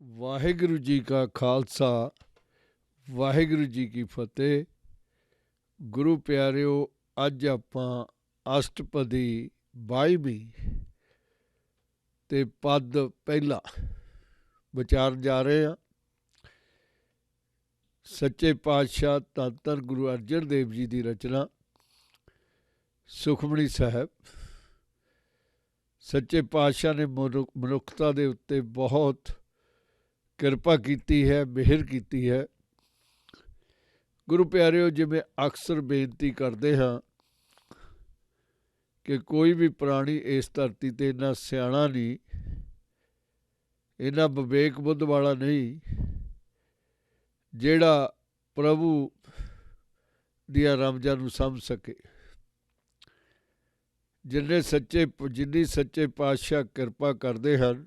ਵਾਹਿਗੁਰੂ ਜੀ ਕਾ ਖਾਲਸਾ ਵਾਹਿਗੁਰੂ ਜੀ ਕੀ ਫਤਿਹ। ਗੁਰੂ ਪਿਆਰਿਓ, ਅੱਜ ਆਪਾਂ ਅਸ਼ਟਪਦੀ 22ਵੀਂ ਤੇ ਪਦ ਪਹਿਲਾ ਵਿਚਾਰਨ ਜਾ ਰਹੇ ਹਾਂ। ਸੱਚੇ ਪਾਤਸ਼ਾਹ ਧੰਨ ਧੰਨ ਗੁਰੂ ਅਰਜਨ ਦੇਵ ਜੀ ਦੀ ਰਚਨਾ ਸੁਖਮਣੀ ਸਾਹਿਬ। ਸੱਚੇ ਪਾਤਸ਼ਾਹ ਨੇ ਮਨੁੱਖਤਾ ਦੇ ਉੱਤੇ ਬਹੁਤ ਕਿਰਪਾ ਕੀਤੀ ਹੈ, ਮਿਹਰ ਕੀਤੀ ਹੈ। ਗੁਰੂ ਪਿਆਰਿਓ, ਜਿਵੇਂ ਅਕਸਰ ਬੇਨਤੀ ਕਰਦੇ ਹਾਂ ਕਿ ਕੋਈ ਵੀ ਪ੍ਰਾਣੀ ਇਸ ਧਰਤੀ 'ਤੇ ਇੰਨਾ ਸਿਆਣਾ ਨਹੀਂ, ਇੰਨਾ ਵਿਵੇਕ ਬੁੱਧ ਵਾਲਾ ਨਹੀਂ ਜਿਹੜਾ ਪ੍ਰਭੂ ਦੀਆਂ ਰਮਜ਼ਾਂ ਨੂੰ ਸਮਝ ਸਕੇ। ਜਿੰਨੀ ਸੱਚੇ ਪਾਤਸ਼ਾਹ ਕਿਰਪਾ ਕਰਦੇ ਹਨ,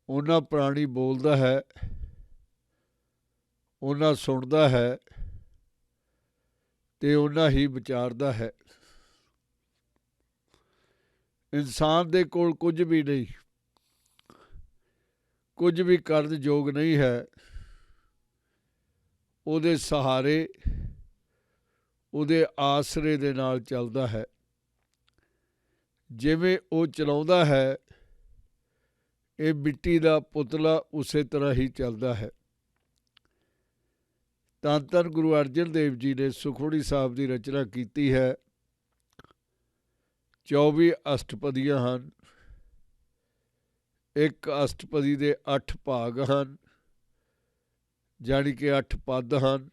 ਉਹਨਾਂ ਪ੍ਰਾਣੀ ਬੋਲਦਾ ਹੈ, ਉਹਨਾਂ ਸੁਣਦਾ ਹੈ ਤੇ ਉਹਨਾਂ ਹੀ ਵਿਚਾਰਦਾ ਹੈ। ਇਨਸਾਨ ਦੇ ਕੋਲ ਕੁਝ ਵੀ ਨਹੀਂ, ਕੁਝ ਵੀ ਕਰਨ ਯੋਗ ਨਹੀਂ ਹੈ। ਉਹਦੇ ਸਹਾਰੇ, ਉਹਦੇ ਆਸਰੇ ਦੇ ਨਾਲ ਚੱਲਦਾ ਹੈ। ਜਿਵੇਂ ਉਹ ਚਲਾਉਂਦਾ ਹੈ, ਇਹ ਮਿੱਟੀ ਦਾ ਪੁਤਲਾ ਉਸੇ ਤਰ੍ਹਾਂ ਹੀ ਚੱਲਦਾ ਹੈ। ਧੰਨ ਧੰਨ ਗੁਰੂ ਅਰਜਨ ਦੇਵ ਜੀ ਨੇ ਸੁਖਮਣੀ ਸਾਹਿਬ ਦੀ ਰਚਨਾ ਕੀਤੀ ਹੈ। 24 ਅਸ਼ਟਪਦੀਆਂ ਹਨ। ਇੱਕ ਅਸ਼ਟਪਦੀ ਦੇ 8 ਭਾਗ ਹਨ, ਜਾਣੀ ਕਿ 8 ਪਦ ਹਨ।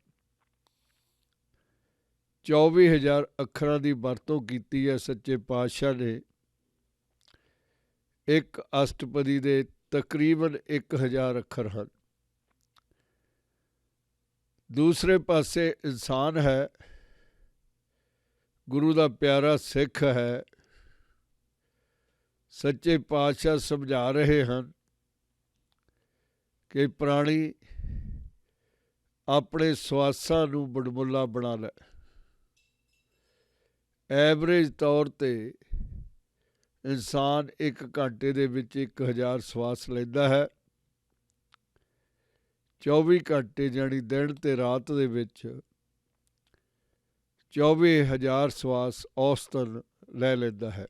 24,000 ਅੱਖਰਾਂ ਦੀ ਵਰਤੋਂ ਕੀਤੀ ਹੈ ਸੱਚੇ ਪਾਤਸ਼ਾਹ ਨੇ। ਇੱਕ ਅਸ਼ਟਪਦੀ ਦੇ ਤਕਰੀਬਨ 1000 ਅੱਖਰ ਹਨ। ਦੂਸਰੇ ਪਾਸੇ ਇਨਸਾਨ ਹੈ, ਗੁਰੂ ਦਾ ਪਿਆਰਾ ਸਿੱਖ ਹੈ। ਸੱਚੇ ਪਾਤਸ਼ਾਹ ਸਮਝਾ ਰਹੇ ਹਨ ਕਿ ਪ੍ਰਾਣੀ ਆਪਣੇ ਸਵਾਸਾਂ ਨੂੰ ਵਡਮੁੱਲਾ ਬਣਾ ਲੈ। ਐਵਰੇਜ ਤੌਰ 'ਤੇ ਇਨਸਾਨ 1 ਘੰਟੇ ਦੇ ਵਿੱਚ 1000 ਸਵਾਸ ਲੈਂਦਾ ਹੈ। 24 ਘੰਟੇ ਜਾਣੀ ਦਿਨ ਤੇ ਰਾਤ ਦੇ ਵਿੱਚ 24,000 ਸਵਾਸ ਔਸਤਨ ਲੈ ਲੈਂਦਾ ਹੈ।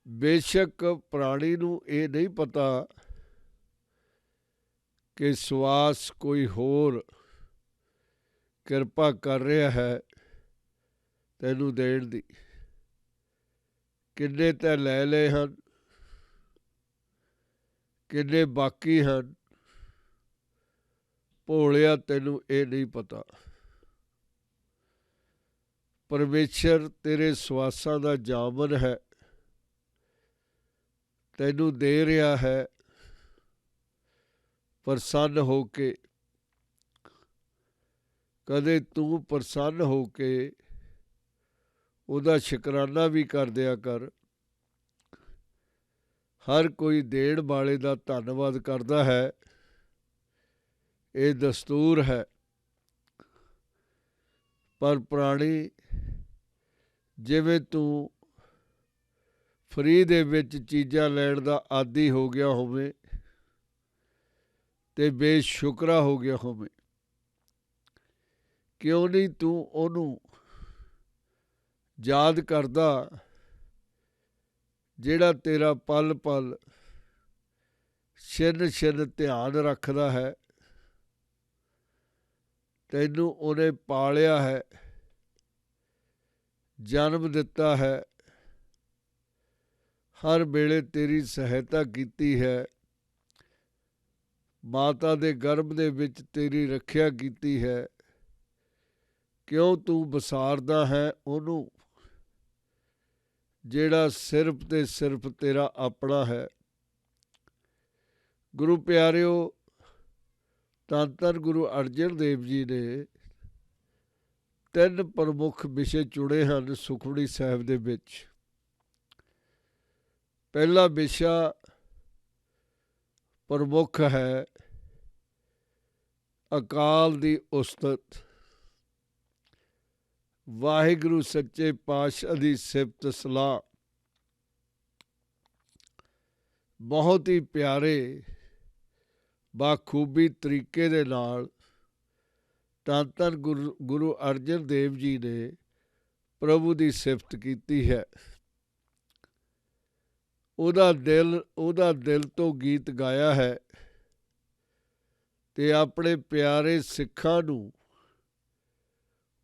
ਬੇਸ਼ੱਕ ਪ੍ਰਾਣੀ ਨੂੰ ਇਹ ਨਹੀਂ ਪਤਾ ਕਿ ਸਵਾਸ ਕੋਈ ਹੋਰ ਕਿਰਪਾ ਕਰ ਰਿਹਾ ਹੈ ਤੈਨੂੰ ਦੇਣ ਦੀ। ਕਿੰਨੇ ਤਾਂ ਲੈ ਲਏ ਹਨ, ਕਿੰਨੇ ਬਾਕੀ ਹਨ, ਭੋਲਿਆ ਤੈਨੂੰ ਇਹ ਨਹੀਂ ਪਤਾ। ਪਰਮੇਸ਼ਰ ਤੇਰੇ ਸਵਾਸਾਂ ਦਾ ਜਾਮਨ ਹੈ, ਤੈਨੂੰ ਦੇ ਰਿਹਾ ਹੈ ਪ੍ਰਸੰਨ ਹੋ ਕੇ। ਕਦੇ ਤੂੰ ਪ੍ਰਸੰਨ ਹੋ ਕੇ ਉਹਦਾ ਸ਼ੁਕਰਾਨਾ ਵੀ ਕਰ ਦਿਆ ਕਰ। ਹਰ ਕੋਈ ਦੇਣ ਵਾਲੇ ਦਾ ਧੰਨਵਾਦ ਕਰਦਾ ਹੈ, ਇਹ ਦਸਤੂਰ ਹੈ। ਪਰ ਪ੍ਰਾਣੀ, ਜਿਵੇਂ ਤੂੰ ਫਰੀ ਦੇ ਵਿੱਚ ਚੀਜ਼ਾਂ ਲੈਣ ਦਾ ਆਦੀ ਹੋ ਗਿਆ ਹੋਵੇ ਤੇ ਬੇਸ਼ੁਕਰਾ ਹੋ ਗਿਆ ਹੋਵੇ, ਕਿਉਂ ਨਹੀਂ ਤੂੰ ਉਹਨੂੰ ਯਾਦ ਕਰਦਾ ਜਿਹੜਾ ਤੇਰਾ ਪਲ ਪਲ ਛਿਨ ਛਿਨ ਧਿਆਨ ਰੱਖਦਾ ਹੈ। ਤੈਨੂੰ ਉਹਨੇ ਪਾਲਿਆ ਹੈ, ਜਨਮ ਦਿੱਤਾ ਹੈ, ਹਰ ਵੇਲੇ ਤੇਰੀ ਸਹਾਇਤਾ ਕੀਤੀ ਹੈ, ਮਾਤਾ ਦੇ ਗਰਭ ਦੇ ਵਿੱਚ ਤੇਰੀ ਰੱਖਿਆ ਕੀਤੀ ਹੈ। ਕਿਉਂ ਤੂੰ ਵਿਸਾਰਦਾ ਹੈ ਉਹਨੂੰ ਜਿਹੜਾ ਸਿਰਫ ਤੇ ਸਿਰਫ ਤੇਰਾ ਆਪਣਾ ਹੈ। ਗੁਰੂ ਪਿਆਰਿਓ, ਧੰਨ ਧੰਨ ਗੁਰੂ ਅਰਜਨ ਦੇਵ ਜੀ ਨੇ 3 ਪ੍ਰਮੁੱਖ ਵਿਸ਼ੇ ਚੁਣੇ ਹਨ ਸੁਖਮਣੀ ਸਾਹਿਬ ਦੇ ਵਿੱਚ। ਪਹਿਲਾ ਵਿਸ਼ਾ ਪ੍ਰਮੁੱਖ ਹੈ ਅਕਾਲ ਦੀ ਉਸਤਤ। ਵਾਹਿਗੁਰੂ ਸੱਚੇ ਪਾਤਸ਼ਾਹ ਦੀ ਸਿਫਤ ਸਲਾਹ। ਬਹੁਤ ਹੀ ਪਿਆਰੇ ਬਾਖੂਬੀ ਤਰੀਕੇ ਦੇ ਨਾਲ ਧੰਨ ਧੰਨ ਗੁਰੂ ਅਰਜਨ ਦੇਵ ਜੀ ਨੇ ਪ੍ਰਭੂ ਦੀ ਸਿਫਤ ਕੀਤੀ ਹੈ। ਉਹਦਾ ਦਿਲ ਤੋਂ ਗੀਤ ਗਾਇਆ ਹੈ ਤੇ ਆਪਣੇ ਪਿਆਰੇ ਸਿੱਖਾਂ ਨੂੰ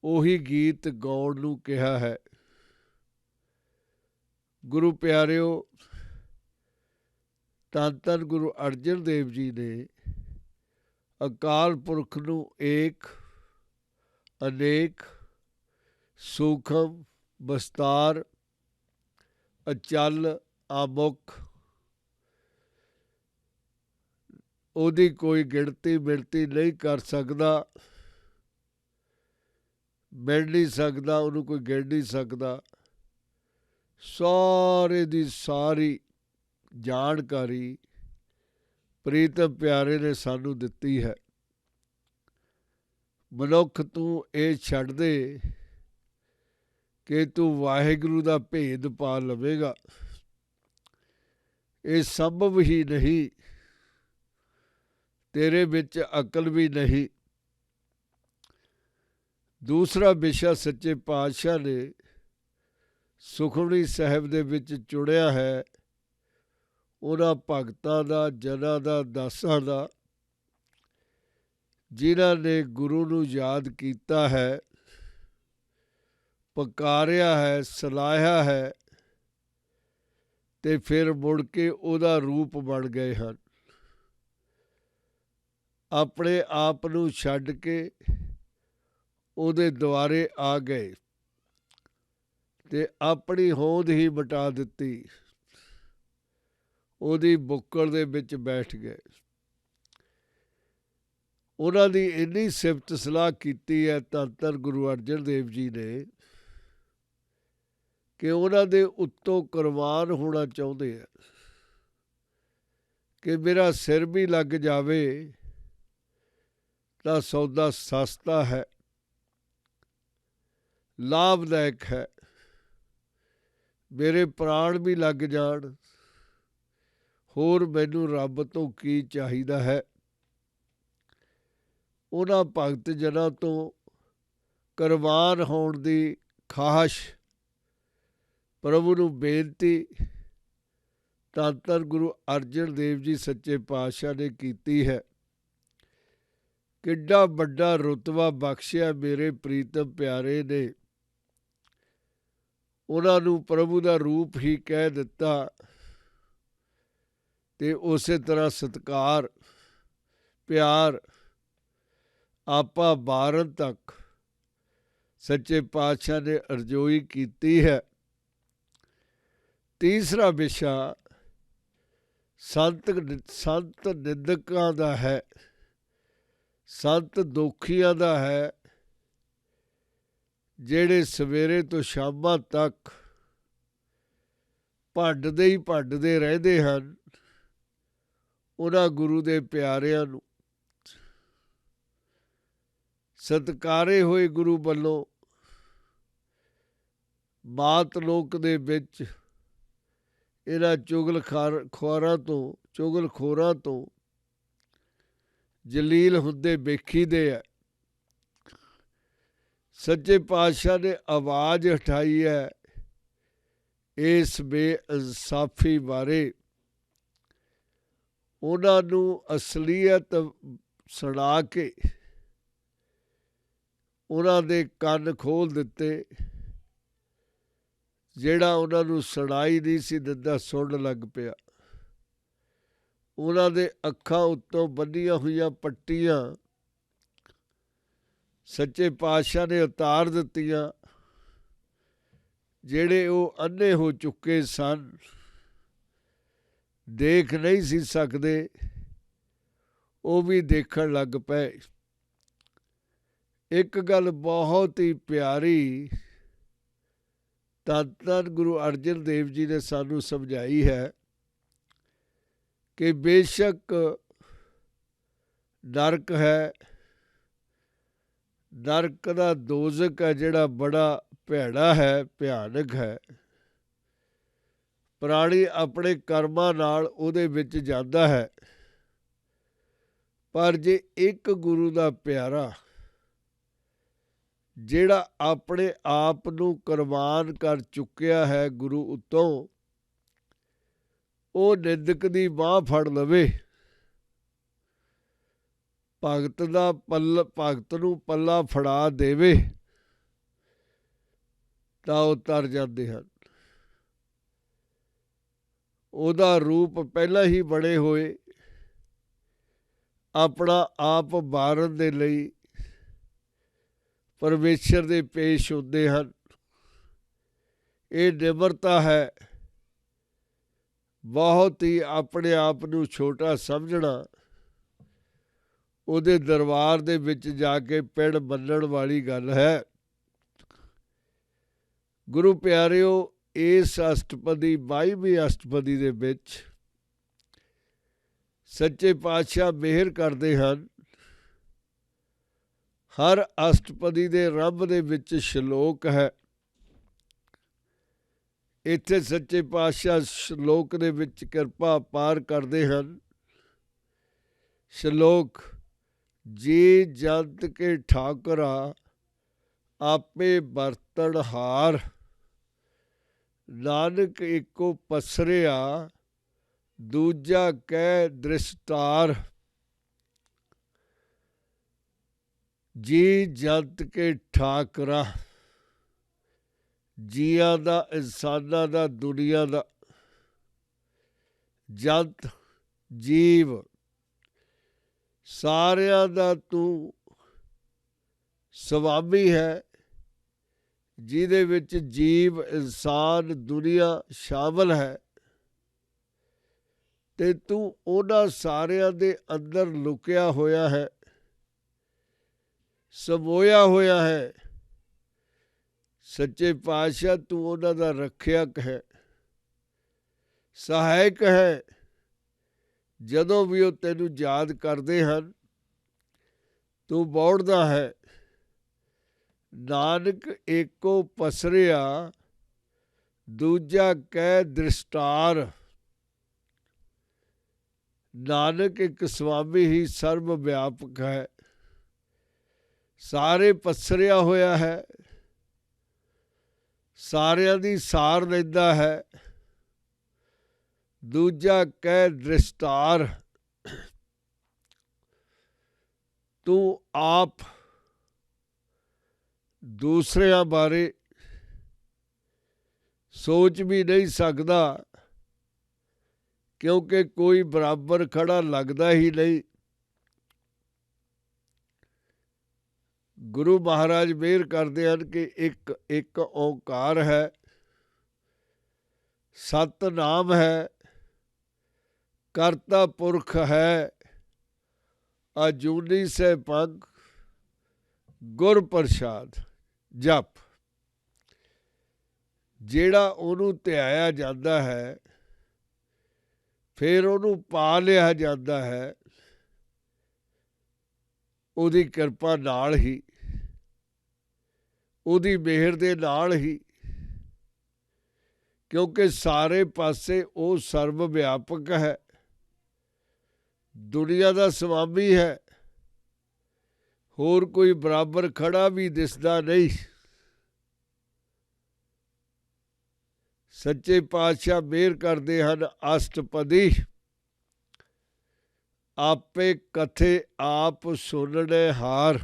ਉਹੀ ਗੀਤ ਗਾਉਣ ਨੂੰ ਕਿਹਾ ਹੈ। ਗੁਰੂ ਪਿਆਰਿਓ, ਧੰਨ ਧੰਨ ਗੁਰੂ ਅਰਜਨ ਦੇਵ ਜੀ ਨੇ ਅਕਾਲ ਪੁਰਖ ਨੂੰ ਏਕ ਅਨੇਕ ਸੂਖਮ ਬਸਤਾਰ ਅਚਲ ਆਮੁਖ ਉਹਦੀ ਕੋਈ ਗਿਣਤੀ ਮਿਣਤੀ ਨਹੀਂ ਕਰ ਸਕਦਾ, ਮਿਲ ਨਹੀਂ ਸਕਦਾ, ਉਹਨੂੰ ਕੋਈ ਗਿਣ ਨਹੀਂ ਸਕਦਾ। ਸਾਰੇ ਦੀ ਸਾਰੀ ਜਾਣਕਾਰੀ ਪ੍ਰੀਤਮ ਪਿਆਰੇ ਨੇ ਸਾਨੂੰ ਦਿੱਤੀ ਹੈ। ਮਨੁੱਖ ਤੂੰ ਇਹ ਛੱਡ ਦੇ ਕਿ ਤੂੰ ਵਾਹਿਗੁਰੂ ਦਾ ਭੇਦ ਪਾ ਲਵੇਗਾ, ਇਹ ਸੰਭਵ ਹੀ ਨਹੀਂ, ਤੇਰੇ ਵਿੱਚ ਅਕਲ ਵੀ ਨਹੀਂ। ਦੂਸਰਾ ਵਿਸ਼ਾ ਸੱਚੇ ਪਾਤਸ਼ਾਹ ਨੇ ਸੁਖਮਨੀ ਸਾਹਿਬ ਦੇ ਵਿੱਚ ਚੁੜਿਆ ਹੈ ਉਹਨਾਂ ਭਗਤਾਂ ਦਾ, ਜਨਾਂ ਦਾ, ਦਾਸਾਂ ਦਾ, ਜਿਨ੍ਹਾਂ ਨੇ ਗੁਰੂ ਨੂੰ ਯਾਦ ਕੀਤਾ ਹੈ, ਪੁਕਾਰਿਆ ਹੈ, ਸਲਾਹਿਆ ਹੈ ਤੇ ਫਿਰ ਮੁੜ ਕੇ ਉਹਦਾ ਰੂਪ ਬਣ ਗਏ ਹਨ। ਆਪਣੇ ਆਪ ਨੂੰ ਛੱਡ ਕੇ ਉਹਦੇ ਦੁਆਰੇ ਆ ਗਏ ਤੇ ਆਪਣੀ ਹੋਂਦ ਹੀ ਮਿਟਾ ਦਿੱਤੀ, ਉਹਦੀ ਬੁੱਕਲ ਦੇ ਵਿੱਚ ਬੈਠ ਗਏ। ਉਹਨਾਂ ਦੀ ਇੰਨੀ ਸਿਫਤ ਸਲਾਹ ਕੀਤੀ ਹੈ ਧੰਨ ਧੰਨ ਗੁਰੂ ਅਰਜਨ ਦੇਵ ਜੀ ਨੇ ਕਿ ਉਹਨਾਂ ਦੇ ਉੱਤੋਂ ਕੁਰਬਾਨ ਹੋਣਾ ਚਾਹੁੰਦੇ ਆ ਕਿ ਮੇਰਾ ਸਿਰ ਵੀ ਲੱਗ ਜਾਵੇ ਤਾਂ ਸੌਦਾ ਸਸਤਾ ਹੈ, ਲਾਭਦਾਇਕ ਹੈ। ਮੇਰੇ ਪ੍ਰਾਣ ਵੀ ਲੱਗ ਜਾਣ, ਹੋਰ ਮੈਨੂੰ ਰੱਬ ਤੋਂ ਕੀ ਚਾਹੀਦਾ ਹੈ। ਉਹਨਾਂ ਭਗਤ ਜਨਾਂ ਤੋਂ ਕੁਰਬਾਨ ਹੋਣ ਦੀ ਖਾਹਿਸ਼, ਪ੍ਰਭੂ ਨੂੰ ਬੇਨਤੀ ਧੰਨ ਧੰਨ ਗੁਰੂ ਅਰਜਨ ਦੇਵ ਜੀ ਸੱਚੇ ਪਾਤਸ਼ਾਹ ਨੇ ਕੀਤੀ ਹੈ। ਕਿੱਡਾ ਵੱਡਾ ਰੁਤਬਾ ਬਖਸ਼ਿਆ ਮੇਰੇ ਪ੍ਰੀਤਮ ਪਿਆਰੇ ਨੇ, ਉਹਨਾਂ ਨੂੰ ਪ੍ਰਭੂ ਦਾ ਰੂਪ ਹੀ ਕਹਿ ਦਿੱਤਾ ਤੇ ਉਸੇ ਤਰ੍ਹਾਂ ਸਤਿਕਾਰ ਪਿਆਰ ਆਪਾ ਬਾਰਨ ਤੱਕ ਸੱਚੇ ਪਾਤਸ਼ਾਹ ਨੇ ਅਰਜ਼ੋਈ ਕੀਤੀ ਹੈ। ਤੀਸਰਾ ਵਿਸ਼ਾ ਸੰਤ ਨਿੰਦਕਾਂ ਦਾ ਹੈ, ਸੰਤ ਦੋਖੀਆਂ ਦਾ ਹੈ, ਜਿਹੜੇ ਸਵੇਰੇ ਤੋਂ ਸ਼ਾਮਾਂ ਤੱਕ ਭੰਡਦੇ ਰਹਿੰਦੇ ਹਨ ਉਹਨਾਂ ਗੁਰੂ ਦੇ ਪਿਆਰਿਆਂ ਨੂੰ। ਸਤਿਕਾਰੇ ਹੋਏ ਗੁਰੂ ਵੱਲੋਂ ਮਾਤ ਲੋਕ ਦੇ ਵਿੱਚ ਇਹਨਾਂ ਚੁਗਲਖੋਰਾਂ ਤੋਂ ਜਲੀਲ ਹੁੰਦੇ ਵੇਖੀਦੇ ਹੈ। ਸੱਚੇ ਪਾਤਸ਼ਾਹ ਨੇ ਆਵਾਜ਼ ਉਠਾਈ ਹੈ ਇਸ ਬੇਇਨਸਾਫੀ ਬਾਰੇ, ਉਹਨਾਂ ਨੂੰ ਅਸਲੀਅਤ ਸੁਣਾ ਕੇ ਉਹਨਾਂ ਦੇ ਕੰਨ ਖੋਲ੍ਹ ਦਿੱਤੇ। ਜਿਹੜਾ ਉਹਨਾਂ ਨੂੰ ਸੁਣਾਈ ਨਹੀਂ ਸੀ ਦਿੰਦਾ ਸੁਣਨ ਲੱਗ ਪਿਆ। ਉਹਨਾਂ ਦੇ ਅੱਖਾਂ ਉੱਤੋਂ ਬੰਨੀਆਂ ਹੋਈਆਂ ਪੱਟੀਆਂ ਸੱਚੇ ਪਾਤਸ਼ਾਹ ਨੇ ਉਤਾਰ ਦਿੱਤੀਆਂ। ਜਿਹੜੇ ਉਹ ਅੰਨੇ ਹੋ ਚੁੱਕੇ ਸਨ, ਦੇਖ ਨਹੀਂ ਸੀ ਸਕਦੇ, ਉਹ ਵੀ ਦੇਖਣ ਲੱਗ ਪਏ। ਇੱਕ ਗੱਲ ਬਹੁਤ ਹੀ ਪਿਆਰੀ ਧੰਨ ਧੰਨ ਗੁਰੂ ਅਰਜਨ ਦੇਵ ਜੀ ਨੇ ਸਾਨੂੰ ਸਮਝਾਈ ਹੈ ਕਿ ਬੇਸ਼ੱਕ ਨਰਕ ਹੈ, ਨਰਕ ਦਾ ਦੋਜ਼ਖ ਹੈ ਜਿਹੜਾ ਬੜਾ ਭੈੜਾ ਹੈ, ਭਿਆਨਕ ਹੈ, ਪ੍ਰਾਣੀ ਆਪਣੇ ਕਰਮਾਂ ਨਾਲ ਉਹਦੇ ਵਿੱਚ ਜਾਂਦਾ ਹੈ, ਪਰ ਜੇ ਇੱਕ ਗੁਰੂ ਦਾ ਪਿਆਰਾ ਜਿਹੜਾ ਆਪਣੇ ਆਪ ਨੂੰ ਕੁਰਬਾਨ ਕਰ ਚੁੱਕਿਆ ਹੈ ਗੁਰੂ ਉੱਤੋਂ, ਉਹ ਨਿੰਦਕ ਦੀ ਬਾਂਹ ਫੜ ਲਵੇ, ਭਗਤ ਨੂੰ ਪੱਲਾ ਫੜਾ ਦੇਵੇ, ਤਾਂ ਉਹ ਤਰ ਜਾਂਦੇ ਹਨ। ਉਹਦਾ ਰੂਪ ਪਹਿਲਾਂ ਹੀ ਬਣੇ ਹੋਏ ਆਪਣਾ ਆਪ ਵਾਰਨ ਦੇ ਲਈ ਪਰਮੇਸ਼ਰ ਦੇ ਪੇਸ਼ ਹੁੰਦੇ ਹਨ। ਇਹ ਨਿਮਰਤਾ ਹੈ, ਬਹੁਤ ਹੀ ਆਪਣੇ ਆਪ ਨੂੰ ਛੋਟਾ ਸਮਝਣਾ, ਉਹਦੇ ਦਰਬਾਰ ਦੇ ਵਿੱਚ ਜਾ ਕੇ ਪਿੰਡ ਮੰਨਣ ਵਾਲੀ ਗੱਲ ਹੈ। ਗੁਰੂ ਪਿਆਰਿਓ, ਇਸ ਅਸ਼ਟਪਦੀ 22ਵੀਂ ਅਸ਼ਟਪਦੀ ਦੇ ਵਿੱਚ ਸੱਚੇ ਪਾਤਸ਼ਾਹ ਮਿਹਰ ਕਰਦੇ ਹਨ। ਹਰ ਅਸ਼ਟਪਦੀ ਦੇ ਆਰੰਭ ਦੇ ਵਿੱਚ ਸ਼ਲੋਕ ਹੈ। ਇੱਥੇ ਸੱਚੇ ਪਾਤਸ਼ਾਹ ਸ਼ਲੋਕ ਦੇ ਵਿੱਚ ਕਿਰਪਾ ਪਾਰ ਕਰਦੇ ਹਨ। ਸ਼ਲੋਕ, ਜੀ ਜੰਤ ਕੇ ਠਾਕੁਰਾ ਆਪੇ ਬਰਤਨ ਹਾਰ, ਨਾਨਕ ਇੱਕੋ ਪਸਰਿਆ ਦੂਜਾ ਕਹਿ ਦ੍ਰਿਸ਼ਟਾਰ। ਜੀ ਜੰਤ ਕੇ ਠਾਕੁਰਾ, ਜੀਆਂ ਦਾ, ਇਨਸਾਨਾਂ ਦਾ, ਦੁਨੀਆ ਦਾ। ਜੰਤ ਜੀਵ, ਸਾਰਿਆਂ ਦਾ ਤੂੰ ਸਵਾਮੀ ਹੈ, ਜਿਹਦੇ ਵਿੱਚ ਜੀਵ, ਇਨਸਾਨ, ਦੁਨੀਆ ਸ਼ਾਮਲ ਹੈ, ਤੇ ਤੂੰ ਉਹਨਾਂ ਸਾਰਿਆਂ ਦੇ ਅੰਦਰ ਲੁਕਿਆ ਹੋਇਆ ਹੈ, ਸਮੋਇਆ ਹੋਇਆ ਹੈ। ਸੱਚੇ ਪਾਤਸ਼ਾਹ, ਤੂੰ ਉਹਨਾਂ ਦਾ ਰੱਖਿਅਕ ਹੈ, ਸਹਾਇਕ ਹੈ। ਜਦੋਂ ਵੀ ਉਹ ਤੈਨੂੰ ਯਾਦ ਕਰਦੇ ਹਨ, ਤੂੰ ਬੋੜਦਾ ਹੈ। ਨਾਨਕ ਏਕੋ ਪਸਰਿਆ ਦੂਜਾ ਕਹਿ ਦ੍ਰਿਸ਼ਟਾਰ। ਨਾਨਕ ਇੱਕ ਸੁਆਮੀ ਹੀ ਸਰਬ ਵਿਆਪਕ ਹੈ, ਸਾਰੇ ਪਸਰਿਆ ਹੋਇਆ ਹੈ, ਸਾਰਿਆਂ ਦੀ ਸਾਰ ਲੈਂਦਾ ਹੈ। ਦੂਜਾ ਕਹਿ ਦ੍ਰਿਸ਼ਟਾਰ, ਤੂੰ ਆਪ ਦੂਸਰਿਆਂ ਬਾਰੇ ਸੋਚ ਵੀ ਨਹੀਂ ਸਕਦਾ, ਕਿਉਂਕਿ ਕੋਈ ਬਰਾਬਰ ਖੜਾ ਲੱਗਦਾ ਹੀ ਨਹੀਂ। ਗੁਰੂ ਮਹਾਰਾਜ ਮਿਹਰ ਕਰਦੇ ਹਨ ਕਿ ਇੱਕ ਓਂਕਾਰ ਹੈ, ਸਤਿਨਾਮ ਹੈ, ਕਰਤਾ ਪੁਰਖ ਹੈ, ਅਜੂਨੀ ਸੈਭੰ ਗੁਰ ਪ੍ਰਸਾਦ। ਜਪ, ਜਿਹੜਾ ਉਹਨੂੰ ਧਿਆਇਆ ਜਾਂਦਾ ਹੈ, ਫਿਰ ਉਹਨੂੰ ਪਾ ਲਿਆ ਜਾਂਦਾ ਹੈ, ਉਹਦੀ ਕਿਰਪਾ ਨਾਲ ਹੀ, ਉਹਦੀ ਮਿਹਰ ਦੇ ਨਾਲ ਹੀ, ਕਿਉਂਕਿ ਸਾਰੇ ਪਾਸੇ ਉਹ ਸਰਬ ਵਿਆਪਕ ਹੈ, ਦੁਨੀਆ ਦਾ ਸੁਆਮੀ ਹੈ, ਹੋਰ ਕੋਈ ਬਰਾਬਰ ਖੜਾ ਵੀ ਦਿਸਦਾ ਨਹੀਂ। ਸੱਚੇ ਪਾਤਸ਼ਾਹ ਮਿਹਰ ਕਰਦੇ ਹਨ। ਅਸ਼ਟਪਦੀ, ਆਪੇ ਕਥੇ ਆਪ ਸੁਣਨੇ ਹਾਰ,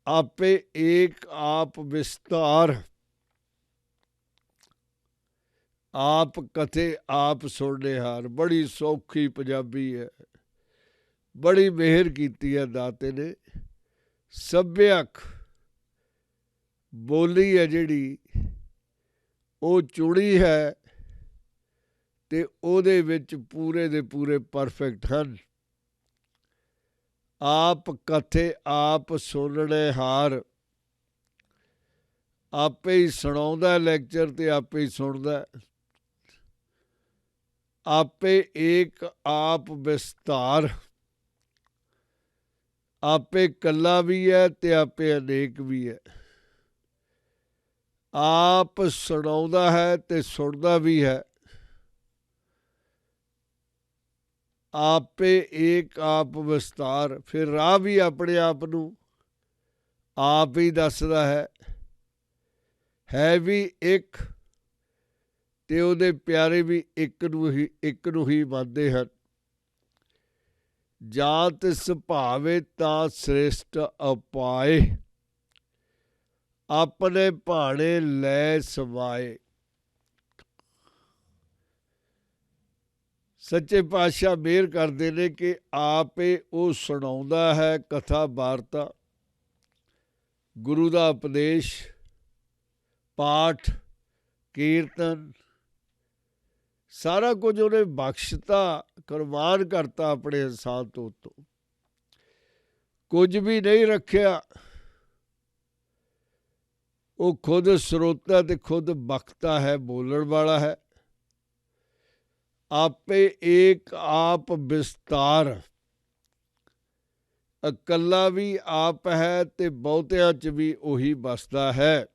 ਆਪੇ ਏਕ ਆਪ ਵਿਸਤਾਰ। ਆਪ ਕਥੇ ਆਪ ਸੁਣਨੇ ਹਾਰ, ਬੜੀ ਸੌਖੀ ਪੰਜਾਬੀ ਹੈ, ਬੜੀ ਮਿਹਰ ਕੀਤੀ ਹੈ ਦਾਤੇ ਨੇ। ਸੱਭਿਅਕ ਬੋਲੀ ਹੈ ਜਿਹੜੀ, ਉਹ ਚੁਣੀ ਹੈ, ਤੇ ਉਹਦੇ ਵਿੱਚ ਪੂਰੇ ਦੇ ਪੂਰੇ ਪਰਫੈਕਟ ਹਨ। ਆਪ ਕਥੇ ਆਪ ਸੁਣਨੇ ਹਾਰ, ਆਪੇ ਹੀ ਸੁਣਾਉਂਦਾ ਲੈਕਚਰ ਤੇ ਆਪੇ ਹੀ ਸੁਣਦਾ। ਆਪੇ ਏਕ ਆਪ ਵਿਸਤਾਰ, ਆਪੇ ਇਕੱਲਾ ਵੀ ਹੈ ਤੇ ਆਪੇ ਅਨੇਕ ਵੀ ਹੈ। ਆਪ ਸੁਣਾਉਂਦਾ ਹੈ ਤੇ ਸੁਣਦਾ ਵੀ ਹੈ। ਆਪੇ ਏਕ ਆਪ ਵਿਸਤਾਰ, ਫਿਰ ਰਾਹ ਵੀ ਆਪਣੇ ਆਪ ਨੂੰ ਆਪ ਹੀ ਦੱਸਦਾ ਹੈ ਵੀ ਇੱਕ, ਤੇ ਉਹਦੇ ਪਿਆਰੇ ਵੀ ਇੱਕ ਨੂੰ ਹੀ ਮੰਨਦੇ ਹਨ। ਜਾਂ ਤਿਸ ਭਾਵੇ ਤਾਂ ਸ੍ਰੇਸ਼ਟ ਉਪਾਏ, ਆਪਣੇ ਭਾਣੇ ਲੈ ਸਮਾਏ। ਸੱਚੇ ਪਾਤਸ਼ਾਹ ਮਿਹਰ ਕਰਦੇ ਨੇ ਕਿ ਆਪੇ ਉਹ ਸੁਣਾਉਂਦਾ ਹੈ ਕਥਾ ਵਾਰਤਾ, ਗੁਰੂ ਦਾ ਉਪਦੇਸ਼, ਪਾਠ, ਕੀਰਤਨ, ਸਾਰਾ ਕੁਝ ਉਹਨੇ ਬਖਸ਼ਤਾ, ਕੁਰਬਾਨ ਕਰਤਾ ਆਪਣੇ ਇਨਸਾਨ ਤੋਂ। ਕੁਝ ਵੀ ਨਹੀਂ ਰੱਖਿਆ। ਉਹ ਖੁਦ ਸਰੋਤਾ ਤੇ ਖੁਦ ਬਖਤਾ ਹੈ, ਬੋਲਣ ਵਾਲਾ ਹੈ। ਆਪੇ ਏਕ ਆਪ ਵਿਸਤਾਰ, ਇਕੱਲਾ ਵੀ ਆਪ ਹੈ ਤੇ ਬਹੁਤਿਆਂ 'ਚ ਵੀ ਉਹੀ ਵਸਦਾ ਹੈ।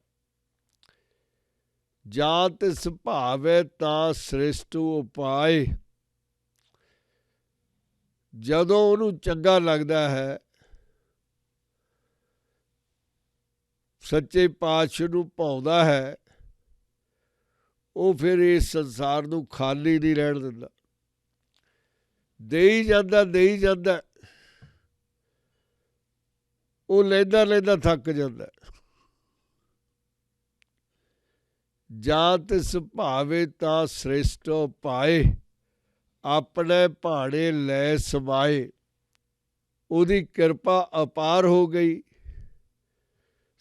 ਜਾਂ ਤਿਸ ਭਾਵੇ ਤਾਂ ਸ੍ਰੇਸ਼ਟ ਉਪਾਏ, ਜਦੋਂ ਉਹਨੂੰ ਚੰਗਾ ਲੱਗਦਾ ਹੈ, ਸੱਚੇ ਪਾਤਸ਼ਾਹ ਨੂੰ ਭਾਉਂਦਾ ਹੈ, ਉਹ ਫਿਰ ਇਸ ਸੰਸਾਰ ਨੂੰ ਖਾਲੀ ਨਹੀਂ ਰਹਿਣ ਦਿੰਦਾ। ਦੇਈ ਜਾਂਦਾ। ਉਹ ਲੈਂਦਾ ਥੱਕ ਜਾਂਦਾ। ਜਾਂ ਤਿਸ ਭਾਵੇ ਤਾਂ ਸ੍ਰੇਸ਼ਟ ਪਾਏ, ਆਪਣੇ ਭਾਣੇ ਲੈ ਸਮਾਏ। ਉਹਦੀ ਕਿਰਪਾ ਅਪਾਰ ਹੋ ਗਈ।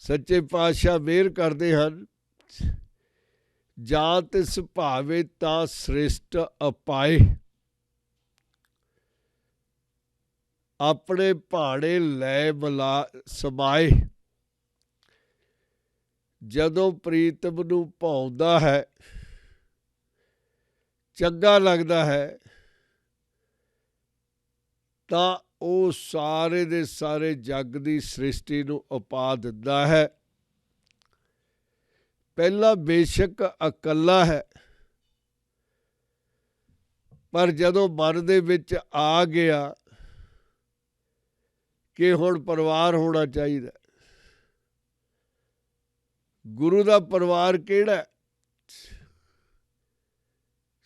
ਸੱਚੇ ਪਾਤਸ਼ਾਹ ਮਿਹਰ ਕਰਦੇ ਹਨ। ਜਾਂ ਤਿਸ ਭਾਵੇ ਤਾਂ ਸ੍ਰੇਸ਼ਟ ਅਪਾਏ, ਆਪਣੇ ਭਾਣੇ ਲੈ ਸਮਾਏ। ਜਦੋਂ ਪ੍ਰੀਤਮ ਨੂੰ ਭਾਉਂਦਾ ਹੈ, ਚੰਗਾ ਲੱਗਦਾ ਹੈ, ਤਾਂ ਉਹ ਸਾਰੇ ਦੇ ਸਾਰੇ ਜੱਗ ਦੀ ਸ੍ਰਿਸ਼ਟੀ ਨੂੰ ਉਪਾ ਦਿੰਦਾ ਹੈ। ਪਹਿਲਾਂ ਬੇਸ਼ੱਕ ਇਕੱਲਾ ਹੈ, ਪਰ ਜਦੋਂ ਮਨ ਦੇ ਵਿੱਚ ਆ ਗਿਆ ਕਿ ਹੁਣ ਪਰਿਵਾਰ ਹੋਣਾ ਚਾਹੀਦਾ, ਗੁਰੂ ਦਾ ਪਰਿਵਾਰ ਕਿਹੜਾ?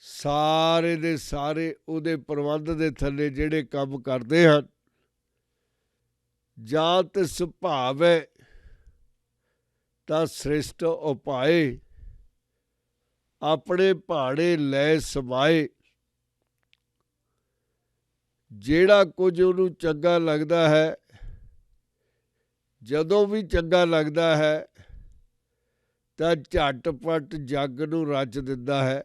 ਸਾਰੇ ਦੇ ਸਾਰੇ ਉਹਦੇ ਪ੍ਰਬੰਧ ਦੇ ਥੱਲੇ ਜਿਹੜੇ ਕੰਮ ਕਰਦੇ ਹਨ। ਜਾਂ ਤਿਸ ਭਾਵੇ ਤਾਂ ਸ੍ਰੇਸ਼ਟ ਉਪਾਏ, ਆਪਣੇ ਭਾਣੇ ਲੈ ਸਮਾਏ। ਜਿਹੜਾ ਕੁਝ ਉਹਨੂੰ ਚੰਗਾ ਲੱਗਦਾ ਹੈ, ਜਦੋਂ ਵੀ ਚੰਗਾ ਲੱਗਦਾ ਹੈ, ਤਾਂ ਝਟਪਟ ਜੱਗ ਨੂੰ ਰਚ ਦਿੰਦਾ ਹੈ।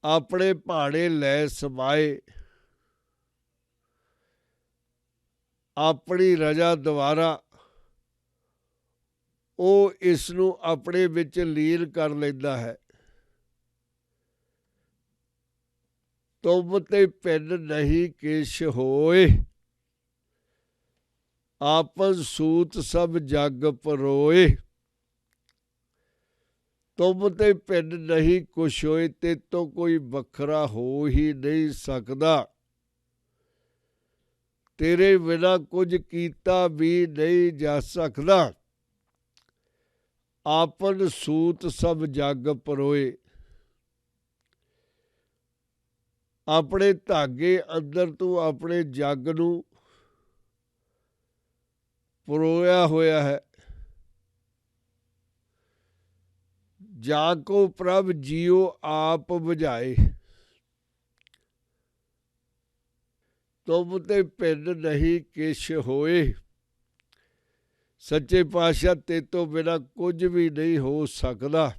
ਆਪਣੇ ਭਾਣੇ ਲੈ ਸਮਾਏ, ਆਪਣੀ ਰਜਾ ਦੁਆਰਾ ਉਹ ਇਸ ਨੂੰ ਆਪਣੇ ਵਿੱਚ ਲੀਨ ਕਰ ਲੈਂਦਾ ਹੈ। ਤੁਮ ਤੇ ਭਿੰਨ ਨਹੀਂ ਕਿਛ ਹੋਏ, ਆਪਨ ਸੂਤ ਸਭ ਜਗ ਪਰੋਏ। ਤੁਮ ਤੇ ਭਿੰਨ ਨਹੀਂ ਕੁਛ ਹੋਏ, ਤੇ ਤੋਂ ਕੋਈ ਵੱਖਰਾ ਹੋ ਹੀ ਨਹੀਂ ਸਕਦਾ। ਤੇਰੇ ਬਿਨਾਂ ਕੁਝ ਕੀਤਾ ਵੀ ਨਹੀਂ ਜਾ ਸਕਦਾ। ਆਪਨ ਸੂਤ ਸਭ ਜਗ ਪਰੋਏ, ਆਪਣੇ ਧਾਗੇ ਅੰਦਰ ਤੂੰ ਆਪਣੇ ਜੱਗ ਨੂੰ ਪਰੋਇਆ ਹੋਇਆ ਹੈ। ਜਾਂ ਕੋ ਪ੍ਰਭ ਜੀਓ ਆਪ ਬੁਝਾਏ, ਤੁਮ ਤੇ ਭਿੰਨ ਨਹੀਂ ਕਿਛ ਹੋਏ। ਸੱਚੇ ਪਾਤਸ਼ਾਹ ਤੇ ਤੋਂ ਬਿਨਾਂ ਕੁਝ ਵੀ ਨਹੀਂ ਹੋ ਸਕਦਾ।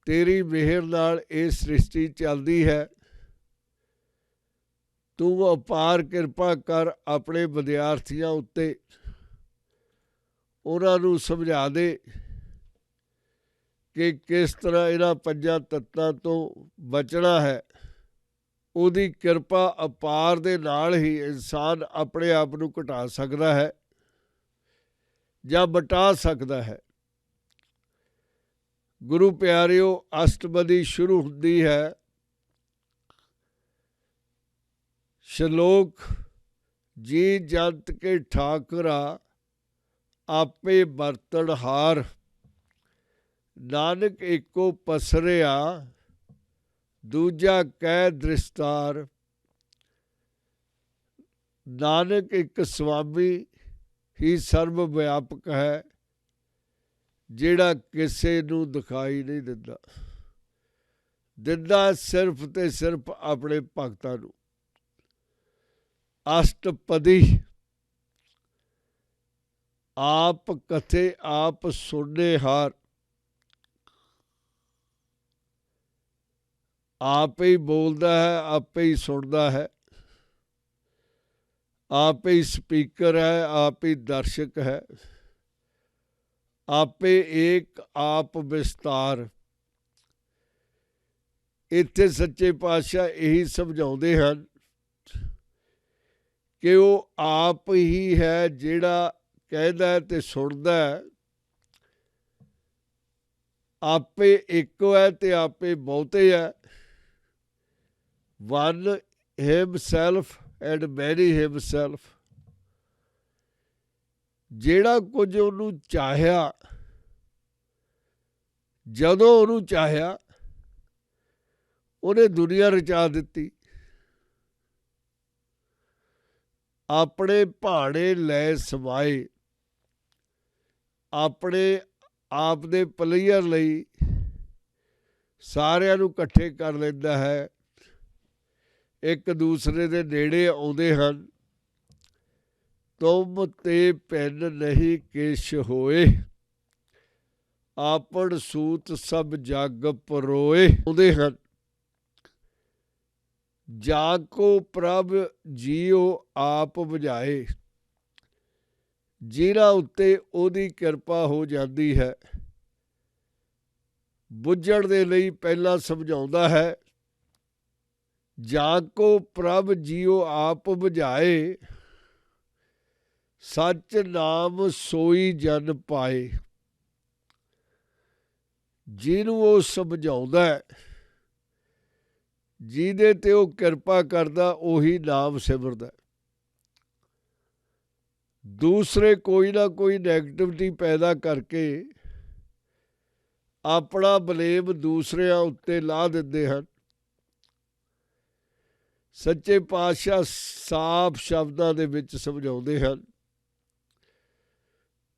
ਤੇਰੀ ਮਿਹਰ ਨਾਲ ਇਹ ਸ੍ਰਿਸ਼ਟੀ ਚੱਲਦੀ ਹੈ। ਤੂੰ ਅਪਾਰ ਕਿਰਪਾ ਕਰ ਆਪਣੇ ਵਿਦਿਆਰਥੀਆਂ ਉੱਤੇ, ਉਹਨਾਂ ਨੂੰ ਸਮਝਾ ਦੇ ਕਿ ਕਿਸ ਤਰ੍ਹਾਂ ਇਹਨਾਂ ਪੰਜਾਂ ਤੱਤਾਂ ਤੋਂ ਬਚਣਾ ਹੈ। ਉਹਦੀ ਕਿਰਪਾ ਅਪਾਰ ਦੇ ਨਾਲ ਹੀ ਇਨਸਾਨ ਆਪਣੇ ਆਪ ਨੂੰ ਘਟਾ ਸਕਦਾ ਹੈ। ਜਾਂ ਬਟਾ ਸਕਦਾ ਹੈ। ਗੁਰੂ ਪਿਆਰਿਓ, ਅਸ਼ਟਪਦੀ ਸ਼ੁਰੂ ਹੁੰਦੀ ਹੈ ਸ਼ਲੋਕ ਜੀ ਜੰਤ ਕੇ ਠਾਕਰਾ ਆਪੇ ਬਰਤਨ ਹਾਰ, ਨਾਨਕ ਏਕੋ ਪਸਰਿਆ ਦੂਜਾ ਕਹਿ ਦ੍ਰਿਸ਼ਟਾਰ। ਨਾਨਕ ਇੱਕ ਸੁਆਮੀ ਹੀ ਸਰਬ ਵਿਆਪਕ ਹੈ, ਜਿਹੜਾ ਕਿਸੇ ਨੂੰ ਦਿਖਾਈ ਨਹੀਂ ਦਿੰਦਾ। ਦਿੰਦਾ ਸਿਰਫ ਤੇ ਸਿਰਫ ਆਪਣੇ ਭਗਤਾਂ ਨੂੰ। ਅਸ਼ਟਪਦੀ ਆਪ ਕਥੇ ਆਪ ਸੁਣਨੇ ਹਾਰ, ਆਪ ਹੀ ਬੋਲਦਾ ਹੈ, ਆਪੇ ਹੀ ਸੁਣਦਾ ਹੈ, ਆਪ ਹੀ ਸਪੀਕਰ ਹੈ, ਆਪ ਹੀ ਦਰਸ਼ਕ ਹੈ, ਆਪੇ ਏਕ ਆਪ ਵਿਸਤਾਰ। ਇੱਥੇ ਸੱਚੇ ਪਾਤਸ਼ਾਹ ਇਹੀ ਸਮਝਾਉਂਦੇ ਹਨ ਕਿ ਉਹ ਆਪ ਹੀ ਹੈ ਜਿਹੜਾ ਕਹਿੰਦਾ ਤੇ ਸੁਣਦਾ ਹੈ, ਆਪੇ ਇੱਕੋ ਹੈ ਤੇ ਆਪੇ ਬਹੁਤੇ ਹੈ। ਵਨ ਹਿਮਸੈਲਫ ਐਂਡ ਮੈਨੀ ਹਿਮਸੈਲਫ। ਜਿਹੜਾ ਕੁਝ ਉਹਨੂੰ ਚਾਹਿਆ, ਜਦੋਂ ਉਹਨੂੰ ਚਾਹਿਆ, ਉਹਨੇ ਦੁਨੀਆ ਰਚਾ ਦਿੱਤੀ। ਆਪਣੇ ਭਾਣੇ ਲੈ ਸਮਾਏ, ਆਪਣੇ ਆਪ ਦੇ ਪਲੇਅਰ ਲਈ ਸਾਰਿਆਂ ਨੂੰ ਇਕੱਠੇ ਕਰ ਲੈਂਦਾ ਹੈ। ਇੱਕ ਦੂਸਰੇ ਦੇ ਨੇੜੇ ਆਉਂਦੇ ਹਨ। ਤੁਮ ਤੇ ਭਿੰਨ ਨਹੀਂ ਕਿਛ ਹੋਏ, ਆਪਣ ਸੂਤ ਸਭ ਜਗ ਪਰੋਏ। ਆਉਂਦੇ ਹਨ। ਜਾ ਕੋ ਪ੍ਰਭ ਜੀਓ ਆਪ ਬੁਝਾਏ, ਜਿਨ੍ਹਾਂ ਉੱਤੇ ਉਹਦੀ ਕਿਰਪਾ ਹੋ ਜਾਂਦੀ ਹੈ। ਬੁੱਝਣ ਦੇ ਲਈ ਪਹਿਲਾਂ ਸਮਝਾਉਂਦਾ ਹੈ, ਜਾ ਕੋ ਪ੍ਰਭ ਜੀਓ ਆਪ ਬੁਝਾਏ, ਸੱਚ ਨਾਮ ਸੋਈ ਜਨ ਪਾਏ। ਜਿਹਨੂੰ ਉਹ ਸਮਝਾਉਂਦਾ ਹੈ, ਜਿਹਦੇ ਤੇ ਉਹ ਕਿਰਪਾ ਕਰਦਾ, ਉਹੀ ਨਾਮ ਸਿਮਰਦਾ। ਦੂਸਰੇ ਕੋਈ ਨਾ ਕੋਈ ਨੈਗੇਟਿਵਿਟੀ ਪੈਦਾ ਕਰਕੇ ਆਪਣਾ ਬਲੇਮ ਦੂਸਰਿਆਂ ਉੱਤੇ ਲਾ ਦਿੰਦੇ ਹਨ। ਸੱਚੇ ਪਾਤਸ਼ਾਹ ਸਾਫ਼ ਸ਼ਬਦਾਂ ਦੇ ਵਿੱਚ ਸਮਝਾਉਂਦੇ ਹਨ,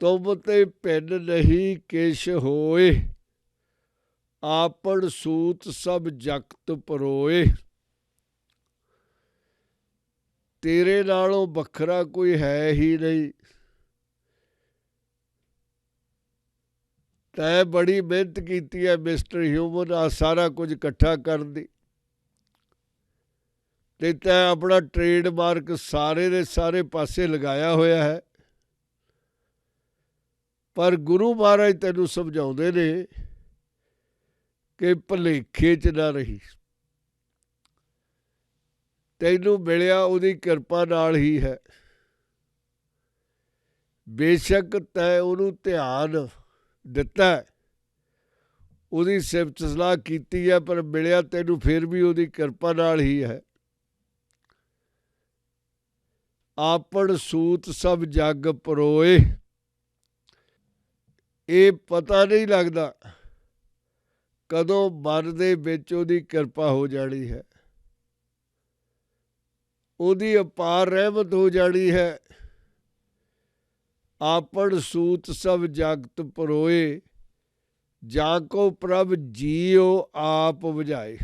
ਤੁਮ ਤੇ ਭਿੰਨ ਨਹੀਂ ਕਿਛ ਹੋਏ, ਆਪਣ ਸੂਤ ਸਭ ਜਗਤ ਪਰੋਏ। ਤੇਰੇ ਨਾਲੋਂ ਵੱਖਰਾ ਕੋਈ ਹੈ ਹੀ ਨਹੀਂ। ਤੈਂ ਬੜੀ ਮਿਹਨਤ ਕੀਤੀ ਹੈ ਮਿਸਟਰ ਹਿਊਮਨ ਆ ਸਾਰਾ ਕੁਝ ਇਕੱਠਾ ਕਰਨ ਦੀ, ਤੇ ਤੈਂ ਆਪਣਾ ਟ੍ਰੇਡਮਾਰਕ ਸਾਰੇ ਦੇ ਸਾਰੇ ਪਾਸੇ ਲਗਾਇਆ ਹੋਇਆ ਹੈ। ਪਰ ਗੁਰੂ ਮਹਾਰਾਜ ਤੈਨੂੰ ਸਮਝਾਉਂਦੇ ਨੇ ਕਿ ਭੁਲੇਖੇ 'ਚ ਨਾ ਰਹੀ। ਤੈਨੂੰ ਮਿਲਿਆ ਉਹਦੀ ਕਿਰਪਾ ਨਾਲ ਹੀ ਹੈ। ਬੇਸ਼ੱਕ ਤੈਂ ਉਹਨੂੰ ਧਿਆਨ ਦਿੱਤਾ, ਉਹਦੀ ਸਿਫਤ ਸਲਾਹ ਕੀਤੀ ਹੈ, ਪਰ ਮਿਲਿਆ ਤੈਨੂੰ ਫਿਰ ਵੀ ਉਹਦੀ ਕਿਰਪਾ ਨਾਲ ਹੀ ਹੈ। ਆਪਣ ਸੂਤ ਸਭ ਜਗ ਪਰੋਏ। ਇਹ ਪਤਾ ਨਹੀਂ ਲੱਗਦਾ ਕਦੋਂ ਮਨ ਦੇ ਵਿੱਚ ਉਹਦੀ ਕਿਰਪਾ ਹੋ ਜਾਣੀ ਹੈ, ਉਹਦੀ ਅਪਾਰ ਰਹਿਮਤ ਹੋ ਜਾਣੀ ਹੈ। ਆਪਣ ਸੂਤ ਸਭ ਜਗਤ ਪਰੋਏ, ਜਾ ਕੋ ਪ੍ਰਭ ਜੀਓ ਆਪ ਬੁਝਾਏ।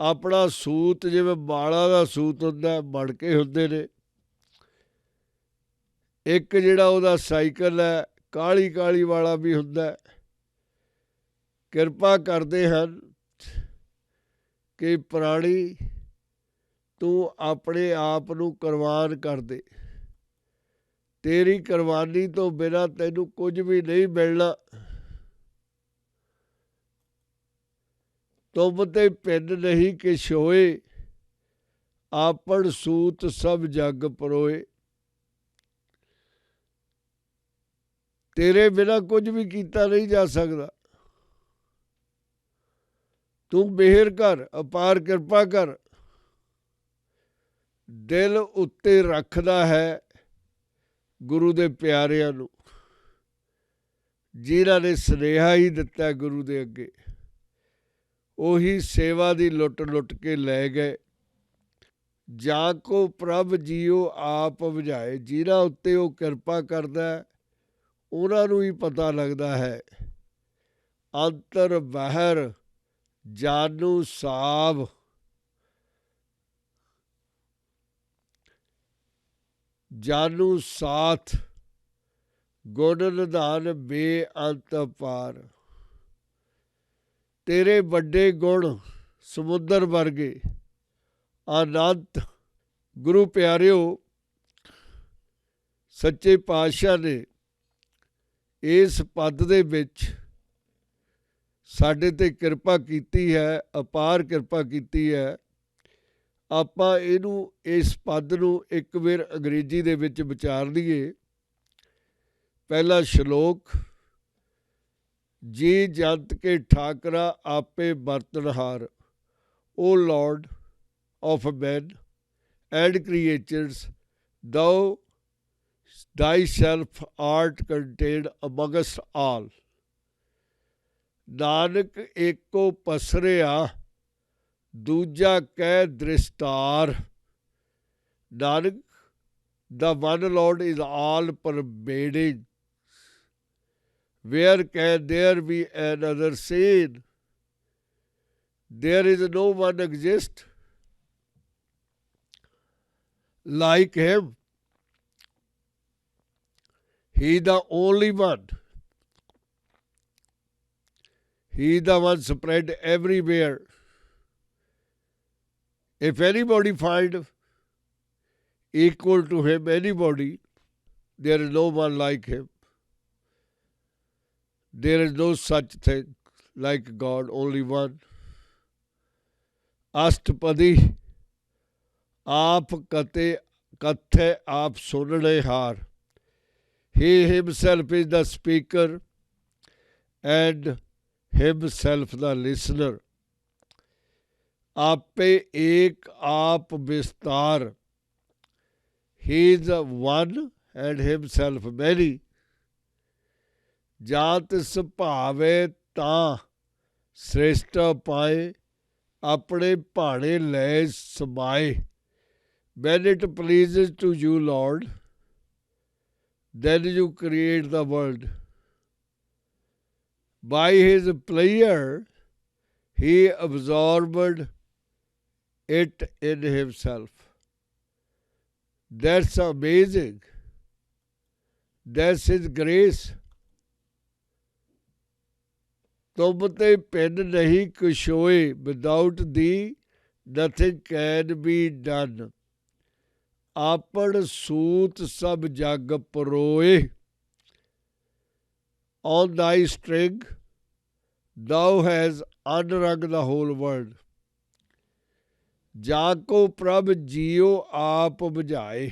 ਆਪਣਾ ਸੂਤ ਜਿਵੇਂ ਬਾਲਾਂ ਦਾ ਸੂਤ ਹੁੰਦਾ, ਮਣਕੇ ਹੁੰਦੇ ਨੇ। ਇੱਕ ਜਿਹੜਾ ਉਹਦਾ ਸਾਈਕਲ ਹੈ ਕਾਲੀ ਕਾਲੀ ਵਾਲਾ ਵੀ ਹੁੰਦਾ। ਕਿਰਪਾ ਕਰਦੇ ਹਨ ਕਿ ਪ੍ਰਾਣੀ ਤੂੰ ਆਪਣੇ ਆਪ ਨੂੰ ਕੁਰਬਾਨ ਕਰ ਦੇ, ਤੇਰੀ ਕੁਰਬਾਨੀ ਤੋਂ ਬਿਨਾਂ ਤੈਨੂੰ ਕੁਝ ਵੀ ਨਹੀਂ ਮਿਲਣਾ। ਤੁਮ ਤੇ ਭਿੰਨ ਨਹੀਂ ਕਿਛ ਹੋਏ, ਆਪਣ ਸੂਤ ਸਭ ਜਗ ਪਰੋਏ। तेरे बिना कुछ भी किया नहीं जा सकता। तू मेहर कर, अपार किरपा कर। दिल उत्ते रखदा है गुरु दे प्यारिਆਂ ਨੂੰ, जिन्हां ने सुनेहा ही दिता गुरु दे अगे। ਉਹੀ सेवा ਦੀ लुट लुट के लै गए। ਜਾਂ ਕੋ ਪ੍ਰਭ ਜੀਓ ਆਪ ਬੁਝਾਏ। ਜਿਨ੍ਹਾਂ ਉੱਤੇ ਉਹ ਕਿਰਪਾ ਕਰਦਾ ਉਹਨਾਂ ਨੂੰ ਹੀ ਪਤਾ ਲੱਗਦਾ ਹੈ। ਅੰਤਰ ਬਾਹਰ ਜਾਨੂ ਸਾਬ, ਜਾਨੂ ਸਾਥ, ਗੁਣ ਨਿਧਾਨ ਬੇਅੰਤ ਪਾਰ। ਤੇਰੇ ਵੱਡੇ ਗੁਣ ਸਮੁੰਦਰ ਵਰਗੇ ਅਨੰਤ। ਗੁਰੂ ਪਿਆਰਿਓ, ਸੱਚੇ ਪਾਤਸ਼ਾਹ ਨੇ ਇਸ ਪਦ ਦੇ ਵਿੱਚ ਸਾਡੇ 'ਤੇ ਕਿਰਪਾ ਕੀਤੀ ਹੈ, ਅਪਾਰ ਕਿਰਪਾ ਕੀਤੀ ਹੈ। ਆਪਾਂ ਇਹਨੂੰ, ਇਸ ਪਦ ਨੂੰ ਇੱਕ ਵਾਰ ਅੰਗਰੇਜ਼ੀ ਦੇ ਵਿੱਚ ਵਿਚਾਰ ਲਈਏ। ਪਹਿਲਾ ਸ਼ਲੋਕ, ਜੀ ਜੰਤ ਕੇ ਠਾਕਰਾ ਆਪੇ ਬਰਤਨਹਾਰ। ਓ Lord of men and creatures, thou thyself art contained amongst all। Nanak ਏਕੋ ਪਸਰਿਆ ਦੂਜਾ ਕਹਿ ਦ੍ਰਿਸ਼ਟਾਰ। Nanak, the one Lord is all pervading, where can there be another seen? There is no one exist like him. He the only one. He the one spread everywhere. If anybody find equal to him, anybody, there is no one like him. There is no such thing like God, only one. Ashtapadi, आप कते कथे आप सुनने हार। He himself is the speaker and himself the listener. आपे एक आप विस्तार। He is one and himself many. जात सुभावे तां श्रेष्ठ पाए, अपने भाणे लै समाए। When it pleases to you, Lord, then you create the world. By his pleasure, he absorbed it in himself. That's amazing. That's his grace. तुम ते पिन नहीं कुशोए, without thee nothing can be done. आपन सूत सब जग परोए। On thy string thou hast unrung the whole world. जाको प्रभ जियो आप बुझाए।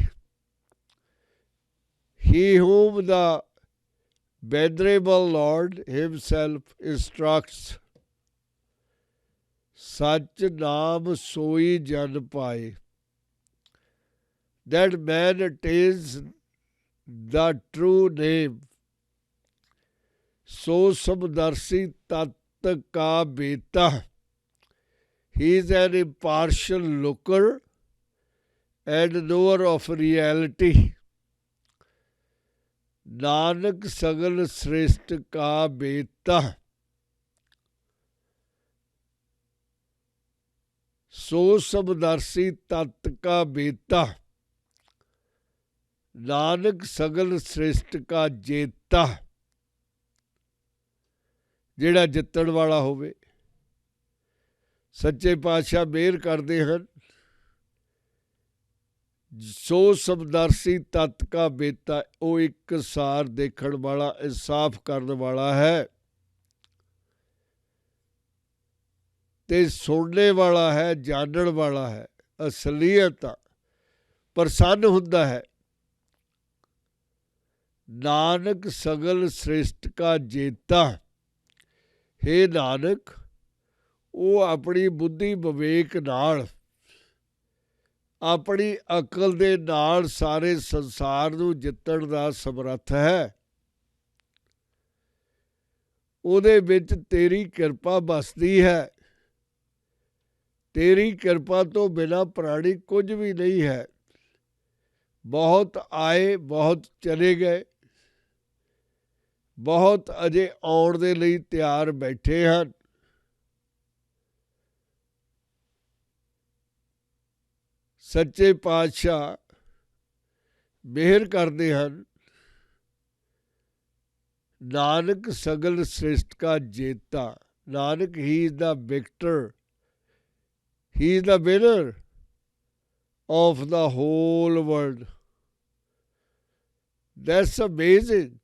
He whom the venerable Lord himself instructs, सच नाम सोई जन पाए। That man attains the true name, so samdarsi tat ka beta। He is an impartial looker and knower of reality। Nanak सगल श्रेष्ठ का बेता, सो समदर्शी तत् का बेता। नानक सगल श्रेष्ठ का जेता। ਜਿਹੜਾ ਜਿੱਤਣ ਵਾਲਾ ਹੋਵੇ। ਸੱਚੇ ਪਾਤਸ਼ਾਹ ਮਿਹਰ ਕਰਦੇ ਹਨ। ਸੋ ਸਮਦਰਸ਼ੀ ਤਤ ਕਾ ਬੇਤਾ, ਉਹ ਇੱਕ ਸਾਰ ਦੇਖਣ ਵਾਲਾ, ਇਨਸਾਫ ਕਰਨ ਵਾਲਾ ਹੈ ਤੇ ਸੁਣਨੇ ਵਾਲਾ ਹੈ, ਜਾਣਨ ਵਾਲਾ ਹੈ। ਅਸਲੀਅਤ ਪ੍ਰਸੰਨ ਹੁੰਦਾ ਹੈ। नानक सगल सृष्ट का जेता। हे नानक, ਉਹ ਆਪਣੀ ਬੁੱਧੀ ਵਿਵੇਕ ਨਾਲ, ਆਪਣੀ ਅਕਲ ਦੇ ਨਾਲ ਸਾਰੇ ਸੰਸਾਰ ਨੂੰ ਜਿੱਤਣ ਦਾ ਸਮਰੱਥ ਹੈ। ਉਹਦੇ ਵਿੱਚ ਤੇਰੀ ਕਿਰਪਾ ਵਸਦੀ ਹੈ। ਤੇਰੀ ਕਿਰਪਾ ਤੋਂ ਬਿਨਾਂ ਪ੍ਰਾਣੀ ਕੁਝ ਵੀ ਨਹੀਂ ਹੈ। ਬਹੁਤ ਆਏ, ਬਹੁਤ ਚਲੇ ਗਏ, ਬਹੁਤ ਅਜੇ ਆਉਣ ਦੇ ਲਈ ਤਿਆਰ ਬੈਠੇ ਹਨ। ਸੱਚੇ ਪਾਤਸ਼ਾਹ ਮਿਹਰ ਕਰਦੇ ਹਨ। ਨਾਨਕ ਸਗਲ ਸ੍ਰਿਸ਼ਟ ਕਾ ਜੇਤਾ। Nanak, he is the victor, he is the winner of the whole world. That's amazing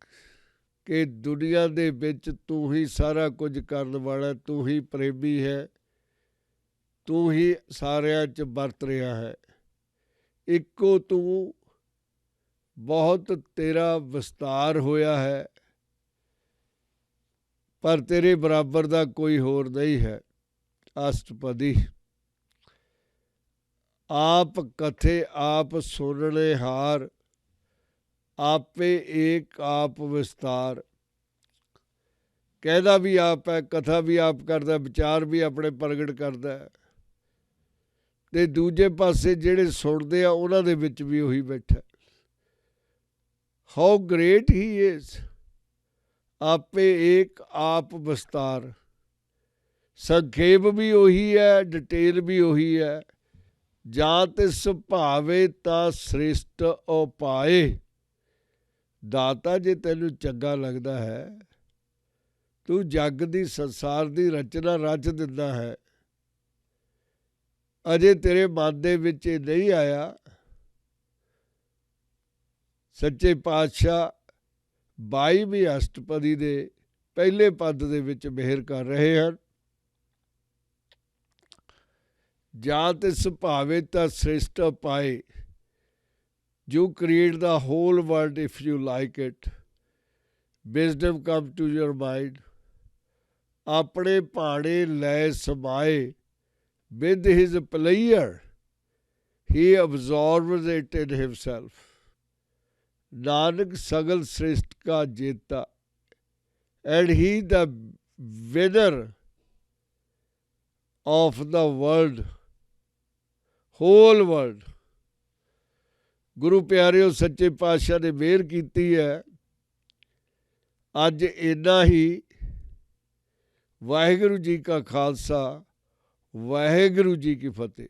ਕਿ ਦੁਨੀਆ ਦੇ ਵਿੱਚ ਤੂੰ ਹੀ ਸਾਰਾ ਕੁਝ ਕਰਨ ਵਾਲਾ, ਤੂੰ ਹੀ ਪ੍ਰੇਮੀ ਹੈ, ਤੂੰ ਹੀ ਸਾਰਿਆਂ 'ਚ ਵਰਤ ਰਿਹਾ ਹੈ। ਇੱਕੋ ਤੂੰ, ਬਹੁਤ ਤੇਰਾ ਵਿਸਤਾਰ ਹੋਇਆ ਹੈ, ਪਰ ਤੇਰੇ ਬਰਾਬਰ ਦਾ ਕੋਈ ਹੋਰ ਨਹੀਂ ਹੈ। ਅਸ਼ਟਪਦੀ। आप कथे आप सुनने हार, आपे एक आप विस्तार। कहदा भी आप है, कथा भी आप करदा, विचार भी अपने प्रगट करदा है, ते दूजे पासे ਜਿਹੜੇ ਸੁਣਦੇ ਆ ਉਹਨਾਂ ਦੇ ਵਿੱਚ ਵੀ ਉਹੀ ਬੈਠਾ। How great he is. आपे एक आप विस्तार। संखेप भी ਉਹੀ है, डिटेल भी ਉਹੀ है। ਜਾਂ ਤਿਸ ਭਾਵੇ ਤਾਂ ਸ੍ਰਿਸ਼ਟ ਉਪਾਏ। ਦਾਤਾ, ਜੇ ਤੈਨੂੰ ਚੰਗਾ ਲੱਗਦਾ ਹੈ, ਤੂੰ ਜੱਗ ਦੀ, ਸੰਸਾਰ ਦੀ ਰਚਨਾ ਰਚ ਦਿੰਦਾ ਹੈ। ਅਜੇ ਤੇਰੇ ਮਨ ਦੇ ਵਿੱਚ ਇਹ ਨਹੀਂ ਆਇਆ। ਸੱਚੇ ਪਾਤਸ਼ਾਹ 22ਵੀਂ ਅਸ਼ਟਪਦੀ ਦੇ ਪਹਿਲੇ ਪਦ ਦੇ ਵਿੱਚ ਮਿਹਰ ਕਰ ਰਹੇ ਹਨ। ਜਾਂ ਤਿਸ ਭਾਵੇ ਤਾਂ ਸ੍ਰਿਸ਼ਟ ਪਾਏ। You create the whole world if you like it. Wisdom come to your mind. ਆਪਣੇ ਭਾਣੇ ਲੈ ਸਮਾਏ। With his pleasure he absorbs it in himself. Nanak ਸਗਲ ਸ੍ਰਿਸ਼ਟ ਕਾ ਜੇਤਾ, and he the winner of the world, whole world. ਗੁਰੂ ਪਿਆਰਿਓ, ਸੱਚੇ ਪਾਤਸ਼ਾਹ ਨੇ ਮਿਹਰ ਕੀਤੀ ਹੈ। ਅੱਜ ਇੰਨਾ ਹੀ। ਵਾਹਿਗੁਰੂ ਜੀ ਕਾ ਖਾਲਸਾ, ਵਾਹਿਗੁਰੂ ਜੀ ਕੀ ਫਤਿਹ।